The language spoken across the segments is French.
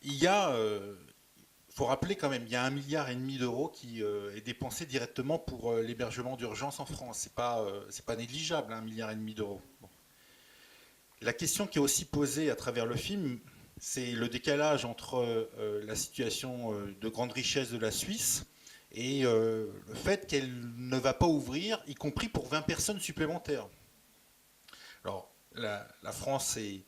il y a, faut rappeler quand même, il y a 1,5 milliard d'euros qui est dépensé directement pour l'hébergement d'urgence en France. C'est pas négligeable, hein, 1,5 milliard d'euros. Bon. La question qui est aussi posée à travers le film, c'est le décalage entre la situation de grande richesse de la Suisse et le fait qu'elle ne va pas ouvrir, y compris pour 20 personnes supplémentaires. Alors, la France est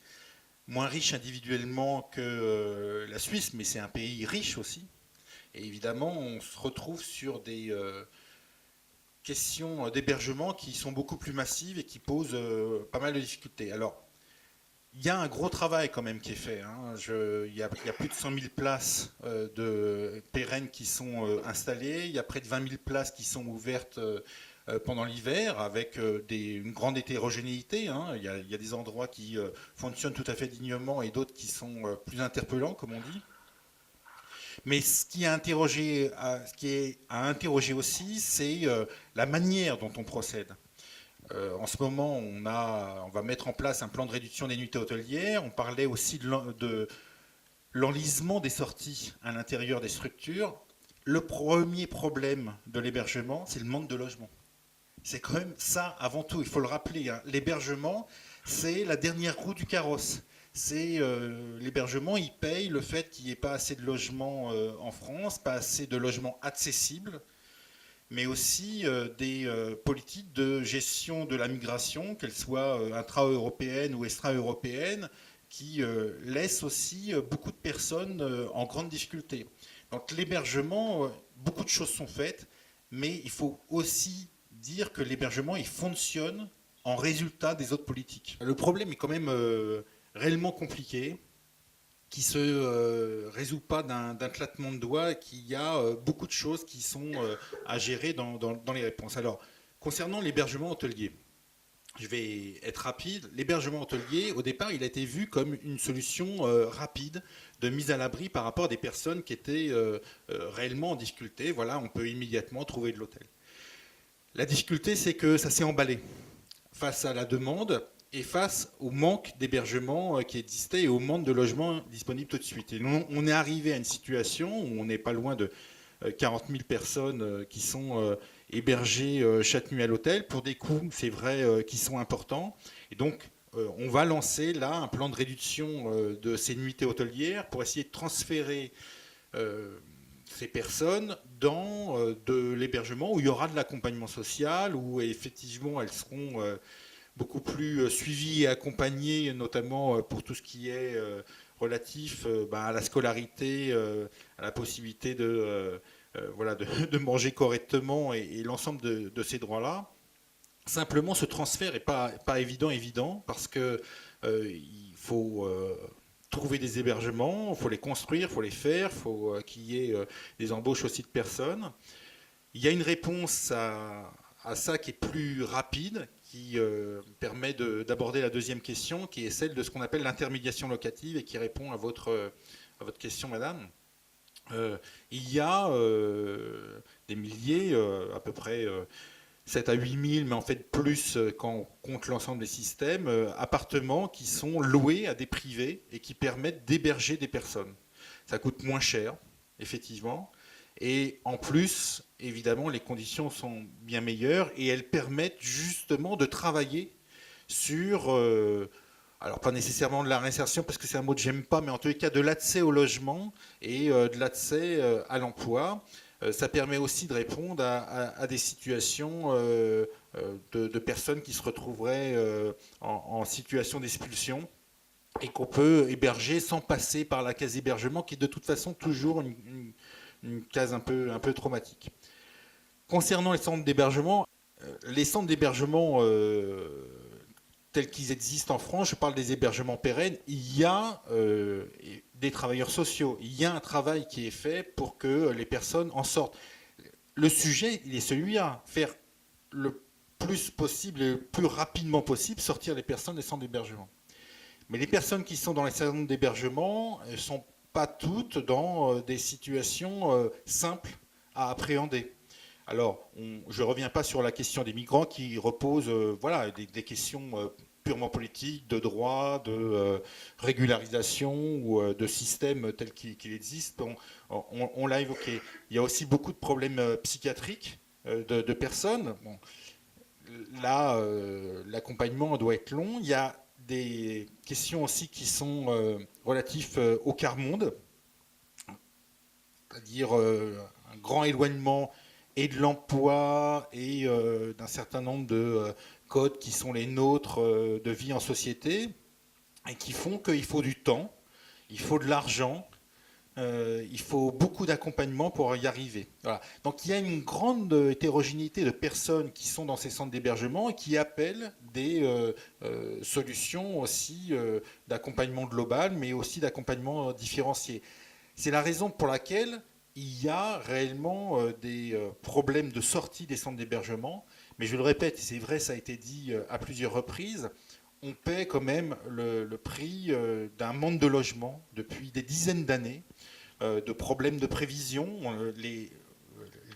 moins riche individuellement que la Suisse, mais c'est un pays riche aussi. Et évidemment, on se retrouve sur des questions d'hébergement qui sont beaucoup plus massives et qui posent pas mal de difficultés. Alors, il y a un gros travail quand même qui est fait, hein. Il y a plus de 100 000 places de pérennes qui sont installées. Il y a près de 20 000 places qui sont ouvertes pendant l'hiver avec une grande hétérogénéité, hein. Il y a des endroits qui fonctionnent tout à fait dignement et d'autres qui sont plus interpellants, comme on dit. Mais ce qui est à interroger aussi, c'est la manière dont on procède. En ce moment, on va mettre en place un plan de réduction des nuitées hôtelières. On parlait aussi de l'enlisement des sorties à l'intérieur des structures. Le premier problème de l'hébergement, c'est le manque de logement. C'est quand même ça avant tout, il faut le rappeler, hein. L'hébergement, c'est la dernière roue du carrosse. C'est l'hébergement, il paye le fait qu'il n'y ait pas assez de logements en France, pas assez de logements accessibles, mais aussi des politiques de gestion de la migration, qu'elles soient intra-européennes ou extra-européennes, qui laissent aussi beaucoup de personnes en grande difficulté. Donc l'hébergement, beaucoup de choses sont faites, mais il faut aussi dire que l'hébergement, il fonctionne en résultat des autres politiques. Le problème est quand même réellement compliqué, qui se résout pas d'un claquement de doigts, qu'il y a beaucoup de choses qui sont à gérer dans les réponses. Alors, concernant l'hébergement hôtelier, je vais être rapide. L'hébergement hôtelier, au départ, il a été vu comme une solution rapide de mise à l'abri par rapport à des personnes qui étaient réellement en difficulté. Voilà, on peut immédiatement trouver de l'hôtel. La difficulté, c'est que ça s'est emballé face à la demande et face au manque d'hébergement qui existait et au manque de logements disponibles tout de suite. Et on est arrivé à une situation où on n'est pas loin de 40 000 personnes qui sont hébergées chaque nuit à l'hôtel pour des coûts, c'est vrai, qui sont importants. Et donc, on va lancer là un plan de réduction de ces nuitées hôtelières pour essayer de transférer ces personnes dans de l'hébergement où il y aura de l'accompagnement social, où effectivement elles seront beaucoup plus suivies et accompagnées, notamment pour tout ce qui est relatif à la scolarité, à la possibilité voilà, de manger correctement et l'ensemble de ces droits-là. Simplement, ce transfert n'est pas évident parce que il faut trouver des hébergements, il faut les construire, il faut les faire, il faut qu'il y ait des embauches aussi de personnes. Il y a une réponse à ça qui est plus rapide, qui permet d'aborder la deuxième question, qui est celle de ce qu'on appelle l'intermédiation locative et qui répond à votre question, madame. Il y a des milliers, à peu près 7 à 8 000, mais en fait plus quand on compte l'ensemble des systèmes, appartements qui sont loués à des privés et qui permettent d'héberger des personnes. Ça coûte moins cher, effectivement. Et en plus, évidemment, les conditions sont bien meilleures et elles permettent justement de travailler sur, alors pas nécessairement de la réinsertion parce que c'est un mot que j'aime pas, mais en tous les cas de l'accès au logement et de l'accès à l'emploi. Ça permet aussi de répondre à des situations de personnes qui se retrouveraient en situation d'expulsion et qu'on peut héberger sans passer par la case hébergement qui est de toute façon toujours une case un peu traumatique. Concernant les centres d'hébergement tels qu'ils existent en France, je parle des hébergements pérennes, il y a des travailleurs sociaux, il y a un travail qui est fait pour que les personnes en sortent. Le sujet, il est celui-là, faire le plus possible et le plus rapidement possible sortir les personnes des centres d'hébergement. Mais les personnes qui sont dans les centres d'hébergement ne sont pas toutes dans des situations simples à appréhender. Alors, je ne reviens pas sur la question des migrants qui repose voilà, des questions purement politique, de droit, de régularisation ou de système tel qu'il existe. On l'a évoqué. Il y a aussi beaucoup de problèmes psychiatriques de personnes. Bon, là, l'accompagnement doit être long. Il y a des questions aussi qui sont relatives au quart monde, c'est-à-dire un grand éloignement et de l'emploi et d'un certain nombre de codes qui sont les nôtres de vie en société et qui font qu'il faut du temps, il faut de l'argent, il faut beaucoup d'accompagnement pour y arriver. Voilà. Donc il y a une grande hétérogénéité de personnes qui sont dans ces centres d'hébergement et qui appellent des solutions aussi d'accompagnement global, mais aussi d'accompagnement différencié. C'est la raison pour laquelle il y a réellement des problèmes de sortie des centres d'hébergement. Mais je le répète, c'est vrai, ça a été dit à plusieurs reprises, on paie quand même le prix d'un manque de logement depuis des dizaines d'années, de problèmes de prévision.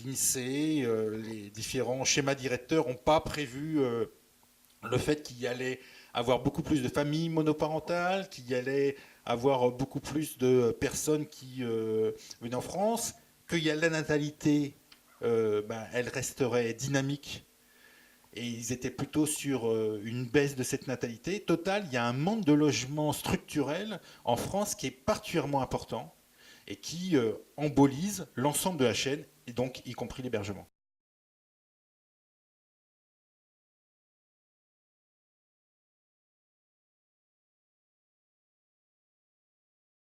L'INSEE, les différents schémas directeurs n'ont pas prévu le fait qu'il y allait avoir beaucoup plus de familles monoparentales, qu'il y allait avoir beaucoup plus de personnes qui venaient en France, qu'il y a la natalité, elle resterait dynamique. Et ils étaient plutôt sur une baisse de cette natalité. Total, il y a un manque de logement structurel en France qui est particulièrement important et qui embolise l'ensemble de la chaîne, et donc y compris l'hébergement.